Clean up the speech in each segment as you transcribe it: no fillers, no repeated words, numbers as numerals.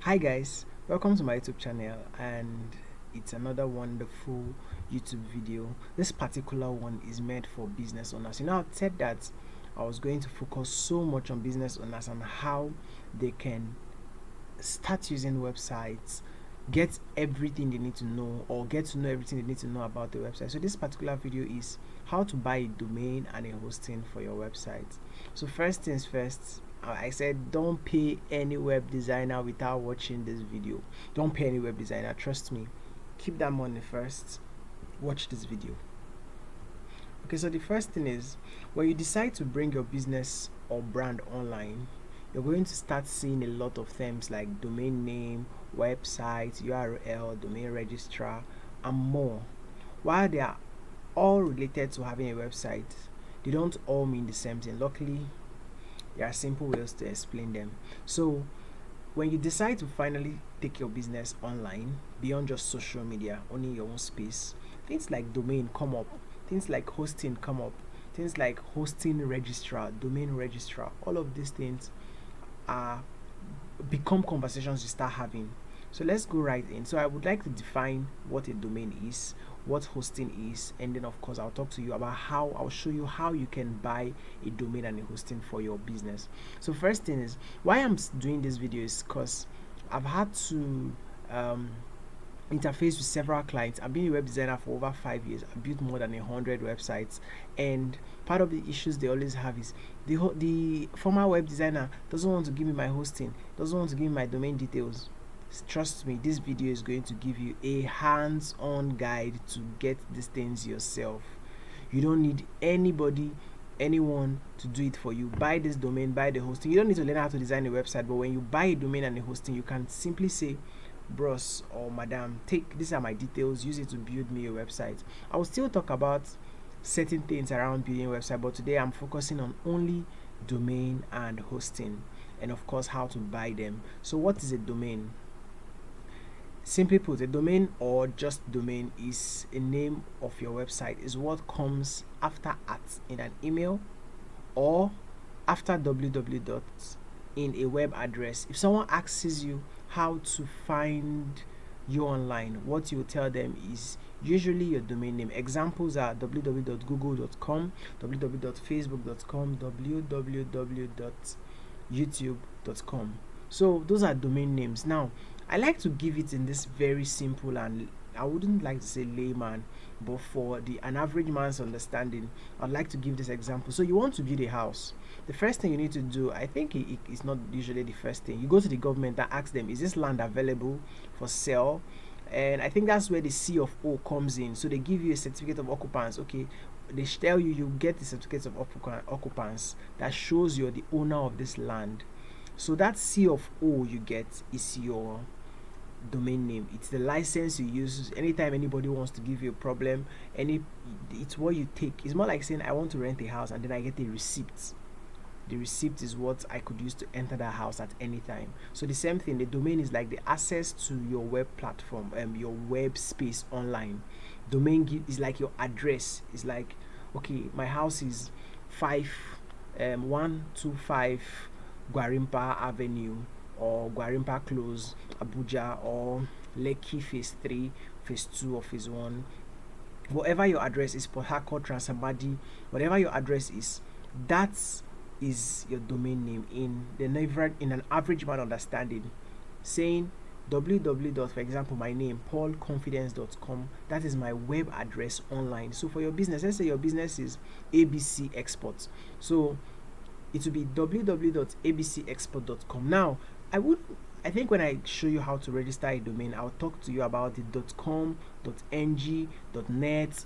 Hi guys, welcome to my YouTube channel, and it's another wonderful YouTube video. This particular one is meant for business owners. I said that I was going to focus so much on business owners and how they can start using websites, get everything they need to know, or get to know everything they need to know about the website. So this particular video is how to buy a domain and a hosting for your website. So first things first, I said don't pay any web designer without watching this video. Don't pay any web designer, trust me. Keep that money first, watch this video. Okay, so the first thing is, when you decide to bring your business or brand online, you're going to start seeing a lot of terms like domain name, website, URL, domain registrar, and more. While they are all related to having a website, they don't all mean the same thing. Luckily, there are simple ways to explain them. So when you decide to finally take your business online beyond just social media, only your own space, things like domain come up, things like hosting come up, things like hosting registrar, domain registrar, all of these things are become conversations you start having. So let's go right in. So I would like to define what a domain is, what hosting is, and then of course I'll talk to you about how I'll show you how you can buy a domain and a hosting for your business. So first thing is, why I'm doing this video is because I've had to interface with several clients. I've been a web designer for over 5 years. I've built more than 100 websites, and part of the issues they always have is the former web designer doesn't want to give me my hosting, doesn't want to give me my domain details. Trust me, this video is going to give you a hands-on guide to get these things yourself. You don't need anyone to do it for you. Buy this domain, buy the hosting. You don't need to learn how to design a website, but when you buy a domain and a hosting, you can simply say, bros or madam, take these are my details, use it to build me a website. I will still talk about certain things around building a website, but today I'm focusing on only domain and hosting, and of course how to buy them. So what is a domain? Simply put, a domain or just domain is a name of your website, is what comes after @ in an email or after www in a web address. If someone asks you how to find you online, what you tell them is usually your domain name. Examples are www.google.com, www.facebook.com, www.youtube.com. So those are domain names. Now I like to give it in this very simple, and I wouldn't like to say layman, but for an average man's understanding, I'd like to give this example. So you want to build a house. The first thing you need to do, I think it's not usually the first thing, you go to the government and ask them, is this land available for sale? And I think that's where the C of O comes in. So they give you a certificate of occupants. Okay, they tell you get the certificate of occupants that shows you're the owner of this land. So that C of O you get is your domain name. It's the license you use anytime anybody wants to give you a problem. It's what you take. It's more like saying I want to rent a house and then I get a receipt. The receipt is what I could use to enter that house at any time. So the same thing, the domain is like the access to your web platform, your web space online. Domain is like your address. It's like, okay, my house is 125 Gwarimpa Avenue or Gwarimpa Close, Abuja, or Lekki Phase 3, Phase 2, or Phase 1. Whatever your address is, Port Harcourt, Transabadi, whatever your address is, that is your domain name in an average man understanding. Saying www. For example, my name paulconfidence.com, that is my web address online. So for your business, let's say your business is ABC Exports, so it will be www.abcexport.com. Now I think when I show you how to register a domain, I'll talk to you about the .com, .ng, .net,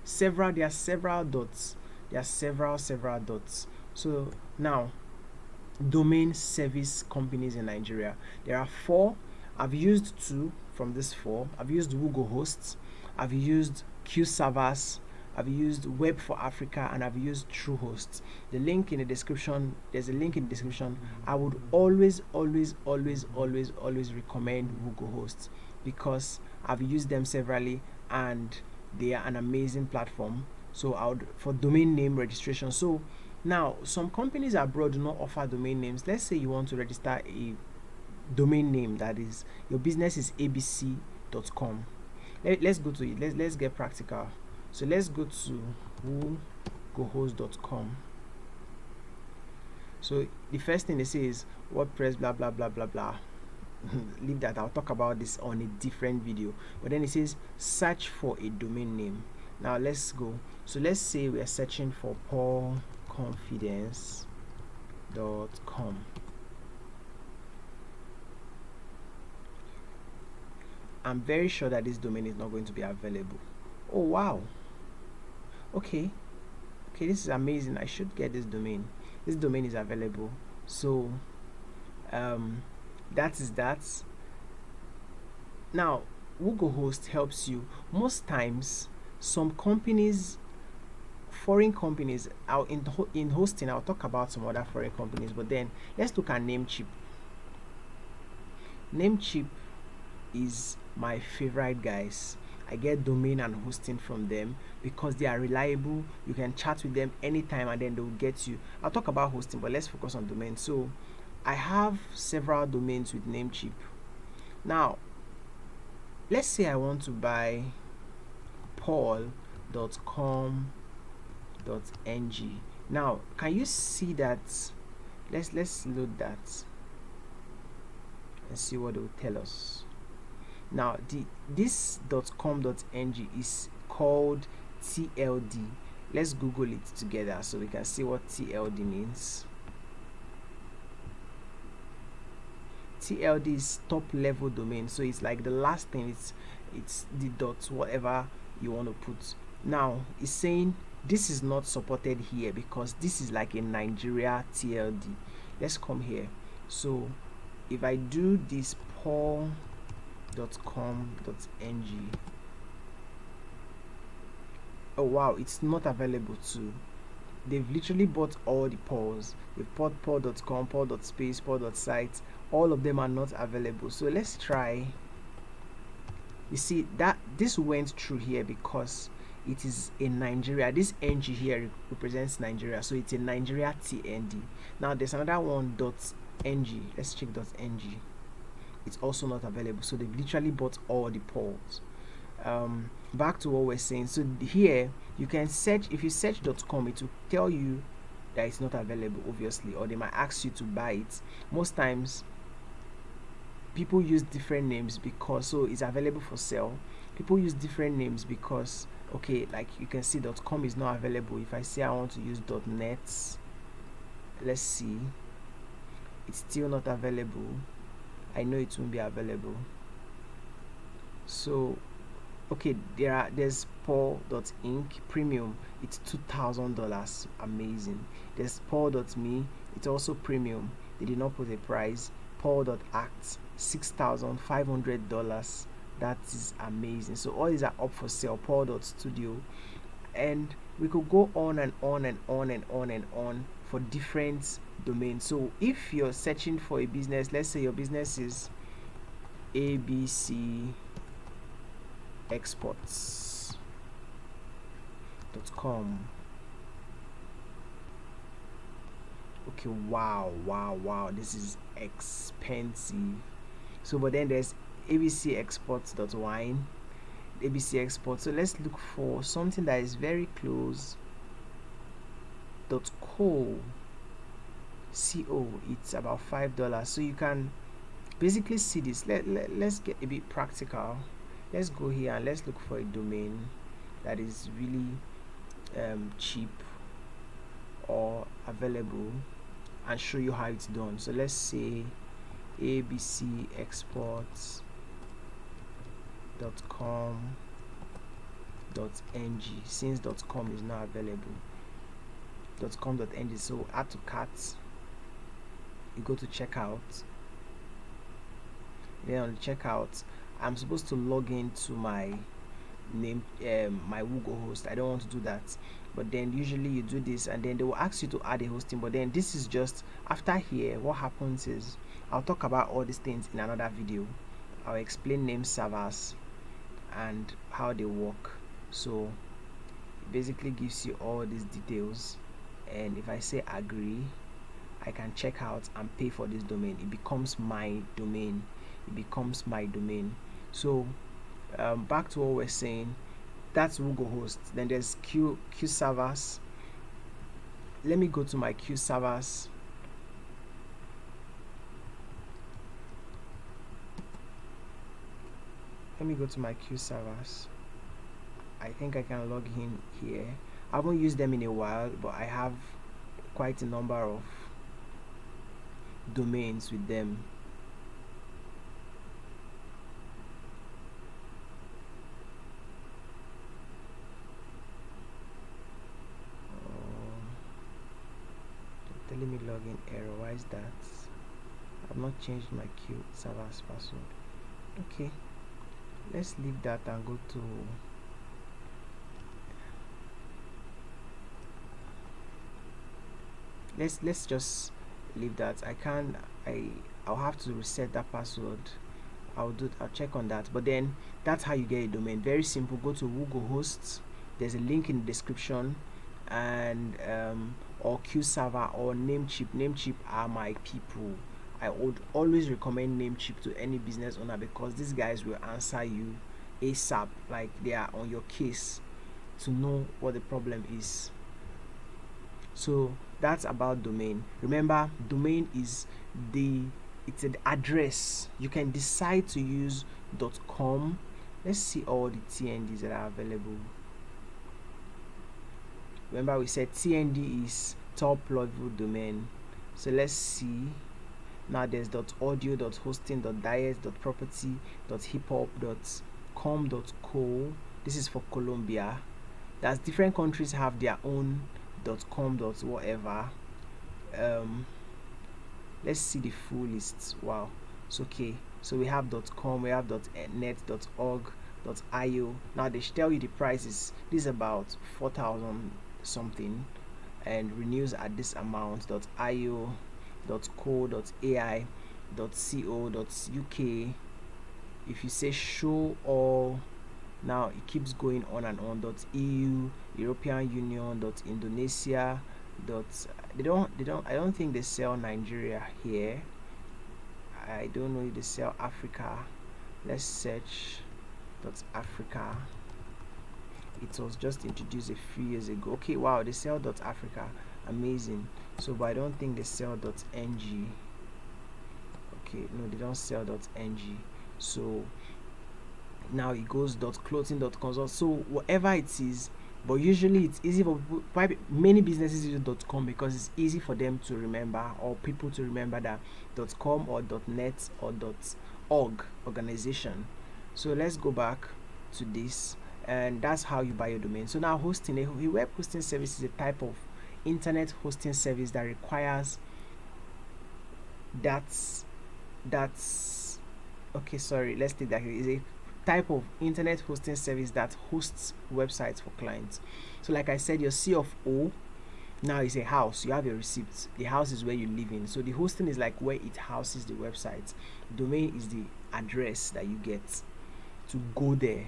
several. There are several dots. Several dots. So now, domain service companies in Nigeria, there are 4. I've used 2 from this 4. I've used Google Hosts, I've used Q Servers, I've used Web for Africa, and I've used TrueHost. The link in the description, there's a link in the description. I would always recommend Google Hosts because I've used them severally and they are an amazing platform. So for domain name registration. So Now, some companies abroad do not offer domain names. Let's say you want to register a domain name, that is your business is abc.com. Let's go to it. Let's get practical. So let's go to whogohost.com. So the first thing they say is WordPress blah blah blah blah blah. Leave that, I'll talk about this on a different video. But then it says search for a domain name. Now let's go. So let's say we are searching for paulconfidence.com. I'm very sure that this domain is not going to be available. Oh wow, okay, this is amazing. I should get this domain. This domain is available. So that is that. Now Whogohost helps you. Most times some companies, foreign companies, out in hosting, I'll talk about some other foreign companies, but then let's look at Namecheap. Namecheap is my favorite, guys. I get domain and hosting from them because they are reliable. You can chat with them anytime and then they'll get you. I'll talk about hosting, but let's focus on domain. So I have several domains with Namecheap. Now let's say I want to buy paul.com.ng. now can you see that? Let's load that and see what it will tell us. Now this .com.ng is called TLD. Let's Google it together so we can see what TLD means. TLD is top level domain, so it's like the last thing. It's the dot whatever you want to put. Now it's saying this is not supported here because this is like a Nigeria TLD. Let's come here. So if I do this paul.com.ng, oh wow, it's not available too. They've literally bought all the Pauls. They've bought paul.com, paul.space, paul.site. All of them are not available. So let's try. You see that this went through here because it is in Nigeria. This ng here represents Nigeria, so it's a Nigeria TND. Now there's another one .ng. Let's check .ng. It's also not available. So they've literally bought all the Pauls. Back to what we're saying. So here you can search. If you search .com, it will tell you that it's not available, obviously, or they might ask you to buy it. Most times people use different names because, so it's available for sale. People use different names because, okay, like you can see .com is not available. If I say I want to use .net, let's see, it's still not available. I know it won't be available. So okay, there's paul.inc premium. It's $2,000. Amazing. There's paul.me. It's also premium. They did not put a price. paul.act, $6,500. That is amazing. So all these are up for sale. paul.studio, and we could go on and on and on and on and on for different domains. So if you're searching for a business, let's say your business is ABC exports.com. okay, wow, this is expensive. So but then there's ABC exports.wine, ABC exports. So let's look for something that is very close. .co, it's about $5. So you can basically see this. Let's get a bit practical. Let's go here and let's look for a domain that is really cheap or available and show you how it's done. So let's say abcexports.com.ng. since .com is not available, .com.ng. so add to cart, you go to checkout. Then on checkout, I'm supposed to log into my name, my Whogohost. I don't want to do that, but then usually you do this and then they will ask you to add a hosting. But then this is just after here. What happens is, I'll talk about all these things in another video. I'll explain name servers and how they work. So it basically gives you all these details, and if I say agree, I can check out and pay for this domain. It becomes my domain. It becomes my domain. So back to what we're saying, that's WooGoHost. Then there's Q servers. Let me go to my Q servers. Let me go to my Q servers. I think I can log in here. I haven't used them in a while, but I have quite a number of domains with them. Telling me login error. Why is that? I've not changed my Q servers password. Okay, let's leave that and go to let's just leave that. I'll have to reset that password. I'll check on that. But then that's how you get a domain. Very simple. Go to WooGoHost. There's a link in the description, and or Q server or Namecheap. Namecheap are my people. I would always recommend Namecheap to any business owner, because these guys will answer you ASAP. Like, they are on your case to know what the problem is. So that's about domain. Remember, domain is it's an address. You can decide to use .com. Let's see all the TNDs that are available. Remember, we said TND is top level domain. So let's see. Now there's .audio, .hosting, .diet, .property, .hiphop, .com, .co. This is for Colombia. That's different countries have their own .com, whatever. Let's see the full list. Wow, it's okay. So we have .com, we have .net, .org, .io. Now they should tell you the prices. This is about 4,000 something and renews at this amount. .io, .co, .ai, .co, .uk. If you say show all, now it keeps going on and on. .eu, European Union, .indonesia, I don't think they sell Nigeria here. I don't know if they sell Africa. Let's search .africa. It was just introduced a few years ago. Okay, wow, they sell .africa. Amazing. So, but I don't think they sell .ng. Okay, no, they don't sell .ng. So now it goes .clothing.com. So whatever it is, but usually it's easy for many businesses use .com because it's easy for them to remember, or people to remember, that .com or .net or .org organization. So let's go back to this, and that's how you buy your domain. So now, hosting, a web hosting service is a type of internet hosting service that requires okay, sorry, let's take that here. Is a type of internet hosting service that hosts websites for clients. So like I said, your C of O now is a house. You have a receipt. The house is where you live in. So the hosting is like where it houses the website. Domain is the address that you get to go there.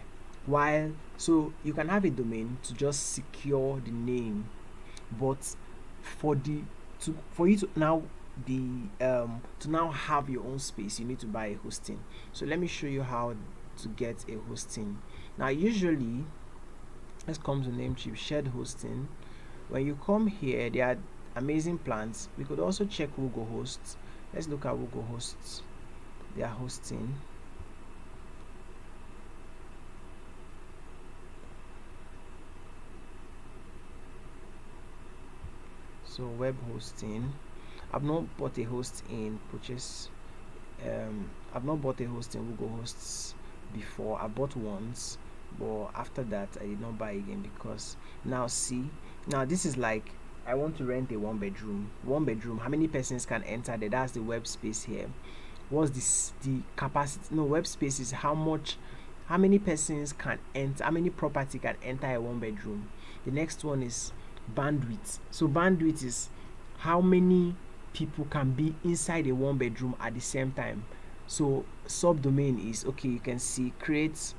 So you can have a domain to just secure the name, but for you to now to now have your own space, you need to buy a hosting. So let me show you how to get a hosting. Now usually, let's come to Namecheap shared hosting. When you come here, there are amazing plans. We could also check WooGoHost. Let's look at WooGoHost. They are hosting. So web hosting, I've not bought a host in purchase. I've not bought a host in WooGoHosts before. I bought once, but after that I did not buy again, because now this is like, I want to rent a one bedroom. How many persons can enter there? That's the web space here. What's the capacity? No, web space is how many persons can enter, how many property can enter a one bedroom. The next one is bandwidth. So bandwidth is how many people can be inside a one bedroom at the same time. So subdomain is, okay, you can see create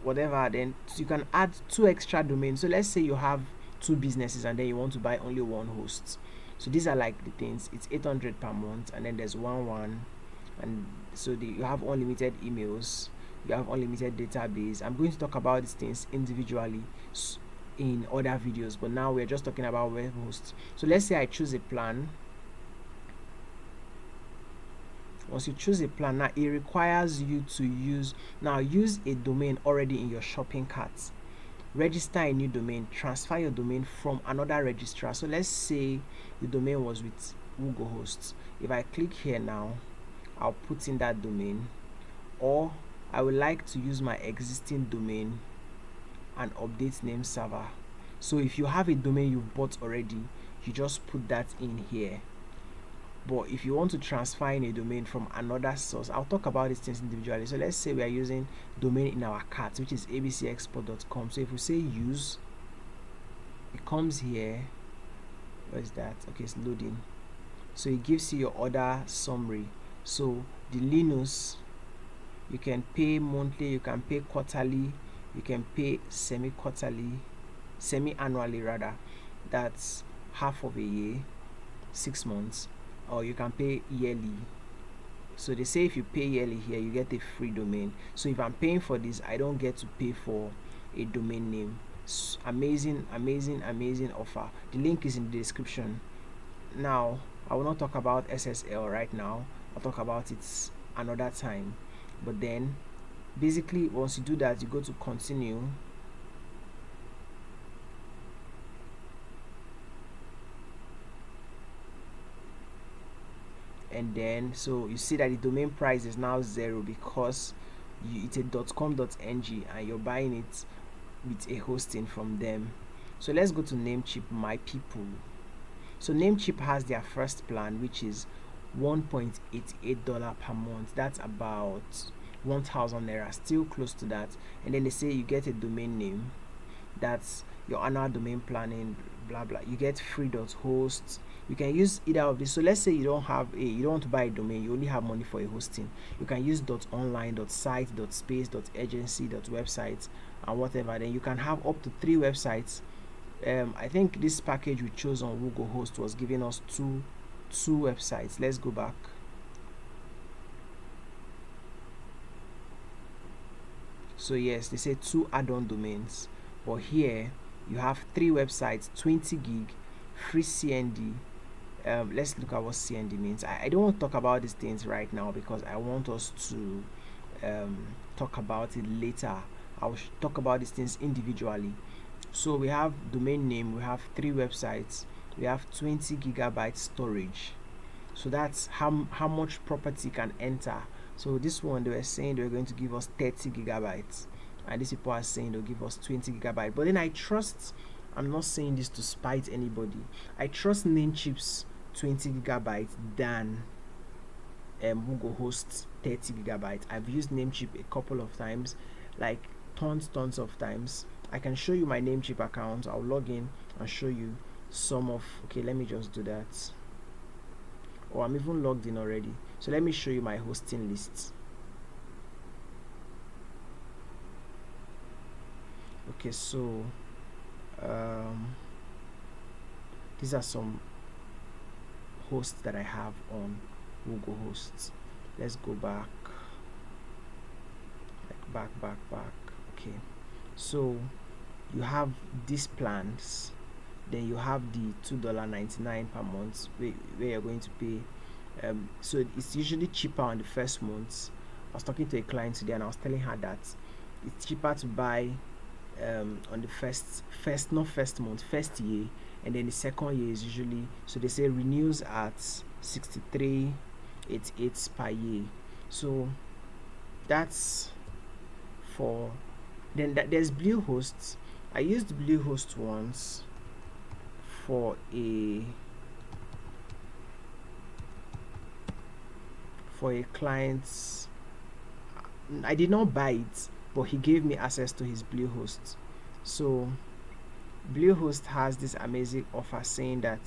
whatever, then you can add 2 extra domains. So let's say you have 2 businesses and then you want to buy only one host. So these are like the things. It's 800 per month, and then there's one, and so you have unlimited emails, you have unlimited database. I'm going to talk about these things individually in other videos, but now we're just talking about web hosts. So let's say I choose a plan. Once you choose a plan, now it requires you to use a domain already in your shopping cart. Register a new domain, transfer your domain from another registrar. So let's say the domain was with WooGoHost. If I click here now, I'll put in that domain, or I would like to use my existing domain and update name server. So if you have a domain you've bought already, you just put that in here. But if you want to transfer in a domain from another source, I'll talk about these things individually. So let's say we are using domain in our cart, which is abcexport.com. So if we say use, it comes here. Where is that? Okay, it's loading. So it gives you your order summary. So the Linux, you can pay monthly, you can pay quarterly, you can pay semi-annually rather. That's half of a year, 6 months, or you can pay yearly. So they say if you pay yearly here, you get a free domain. So if I'm paying for this, I don't get to pay for a domain name. Amazing offer. The link is in the description. Now I will not talk about SSL right now. I'll talk about it another time. But then basically once you do that, you go to continue, and then so you see that the domain price is now 0 because it's a .com.ng and you're buying it with a hosting from them. So let's go to Namecheap My People. So Namecheap has their first plan, which is $1.88 per month. That's about 1,000 naira, still close to that. And then they say you get a domain name, that's your annual domain planning, blah blah. You get free.host. You can use either of these. So let's say you don't want to buy a domain, you only have money for a hosting. You can use .online, .site, .space, .agency, .website, and whatever. Then you can have up to 3 websites. I think this package we chose on WooGoHost was giving us two websites. Let's go back. So yes, they say 2 add-on domains, but here you have 3 websites, 20 gig, free CND. Let's look at what CND means. I don't want to talk about these things right now because I want us to talk about it later. I will talk about these things individually. So we have domain name, we have 3 websites, we have 20 gigabyte storage. So that's how much property can enter. So this one, they were saying they were going to give us 30 gigabytes, and these people are saying they'll give us 20 gigabytes. But then I'm not saying this to spite anybody, I trust Namecheap's 20 gigabytes than WooGoHost's 30 gigabytes. I've used Namecheap a couple of times, like tons of times. I can show you my Namecheap account. I'll log in and show you some of, okay, let me just do that. Oh, I'm even logged in already. So let me show you my hosting lists. Okay, so these are some hosts that I have on WooGoHost. Let's go back, like back. Okay, so you have these plans, then you have the $2.99 per month where you're going to pay. So it's usually cheaper on the first month. I was talking to a client today and I was telling her that it's cheaper to buy on the first year, and then the second year is usually, so they say renews at 63.88 per year. So that's for, then there's Bluehost. I used Bluehost once for a client's. I did not buy it, but he gave me access to his Bluehost. So Bluehost has this amazing offer saying that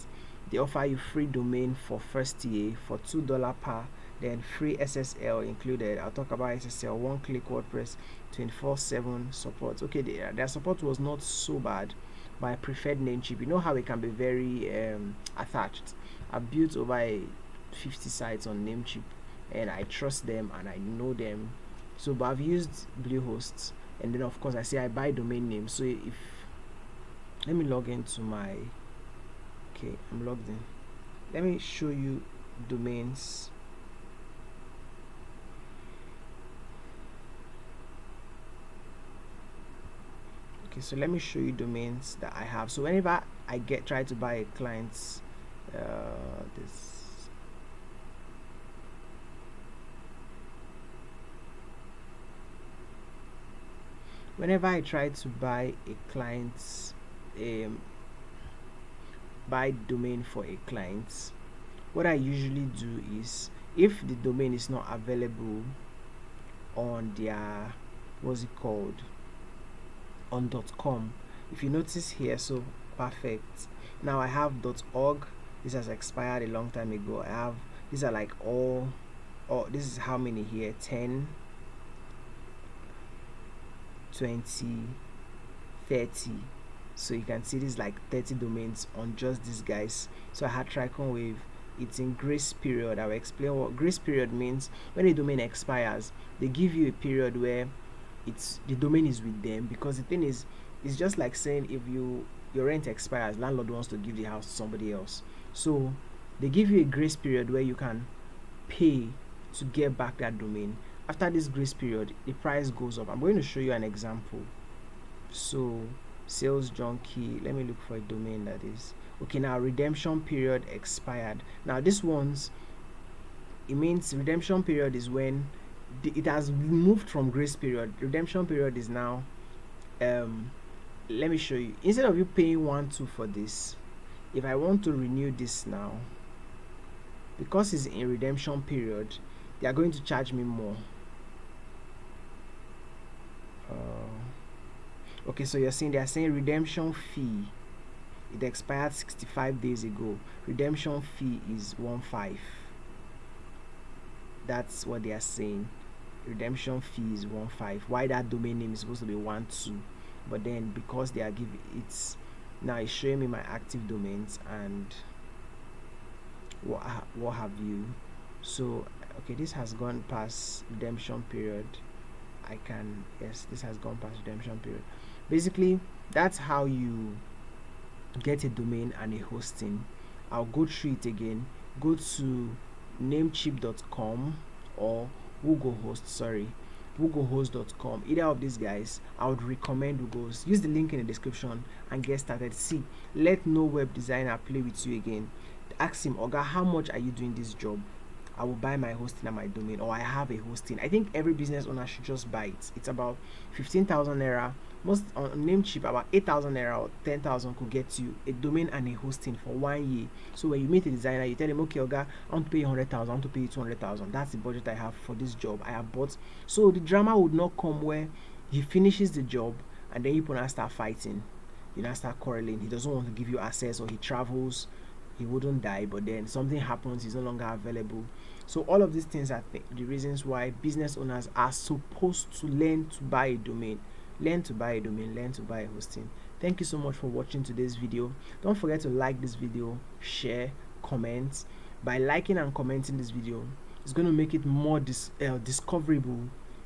they offer you free domain for first year for $2 per, then free SSL included. I'll talk about SSL, one-click WordPress, 24/7 support. Okay, their support was not so bad, my preferred Namecheap. You know how it can be very attached. I've built over 50 sites on Namecheap, and I trust them and I know them. So, but I've used Bluehost, and then of course I say I buy domain names. So if let me log into my okay, I'm logged in. Let me show you domains. Okay, so let me show you domains that I have. So whenever I try to buy a client's whenever I try to buy a client's buy domain for a client, what I usually do is, if the domain is not available on their what's it called on .com, if you notice here, so perfect, now I have .org. This has expired a long time ago. I have, these are like all this is how many here, 10, 20, 30. So you can see this like 30 domains on just these guys. So I had Tricon Wave. It's in grace period. I will explain what grace period means. When a domain expires, they give you a period where the domain is with them, because the thing is, it's just like saying if your rent expires, landlord wants to give the house to somebody else. So they give you a grace period where you can pay to get back that domain. After this grace period, the price goes up. I'm going to show you an example. So Sales Junkie, let me look for a domain that is okay. Now redemption period expired. Now this one's, it means redemption period is when it has moved from grace period. Redemption period is now let me show you. Instead of you paying 1.2 for this, if I want to renew this now, because it's in redemption period, they are going to charge me more. Okay, so you're seeing they are saying redemption fee, it expired 65 days ago. Redemption fee is 1.5. That's what they are saying. Redemption fee is 1.5. Why that domain name is supposed to be 1.2, but then because they are giving it's now it's showing me my active domains and what have you. So okay, this has gone past redemption period. I can, yes, this has gone past redemption period. Basically, that's how you get a domain and a hosting. I'll go through it again. Go to namecheap.com or WooGoHost.com. Either of these guys, I would recommend WooGoHost. Use the link in the description and get started. See, let no web designer play with you again. Ask him, Oga, how much are you doing this job? I will buy my hosting and my domain, or I have a hosting. I think every business owner should just buy it. It's about 15,000 naira. Most on Namecheap, about 8,000 naira or 10,000 could get you a domain and a hosting for 1 year. So when you meet a designer, you tell him, okay, Oga, I want to pay 100,000, I want to pay 200,000. That's the budget I have for this job I have bought. So the drama would not come where he finishes the job and then you put and start fighting. You now start quarreling. He doesn't want to give you access, or he travels. He wouldn't die, but then something happens, he's no longer available. So all of these things are the reasons why business owners are supposed to learn to buy a domain, learn to buy a domain, learn to buy a hosting. Thank you so much for watching today's video. Don't forget to like this video, share, comment. By liking and commenting this video, it's going to make it more discoverable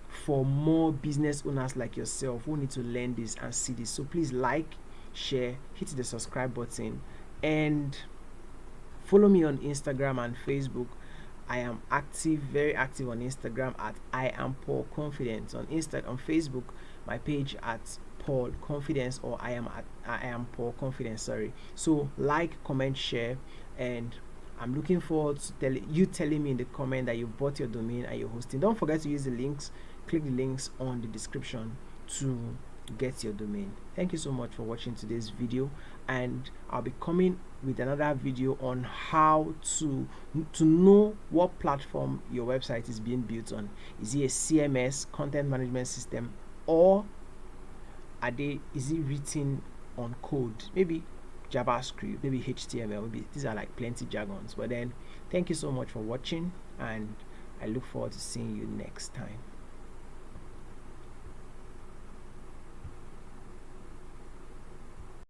for more business owners like yourself who need to learn this and see this. So please like, share, hit the subscribe button, and follow me on Instagram and Facebook. I am active, very active on Instagram at I am Paul Confidence. On Facebook, my page at Paul Confidence, or I am Paul Confidence. Sorry. So like, comment, share, and I'm looking forward to telling me in the comment that you bought your domain and your hosting. Don't forget to use the links. Click the links on the description to get your domain. Thank you so much for watching today's video, and I'll be coming with another video on how to know what platform your website is being built on. Is it a CMS, content management system, or is it written on code? Maybe JavaScript, maybe HTML, maybe these are like plenty jargons. But then thank you so much for watching, and I look forward to seeing you next time.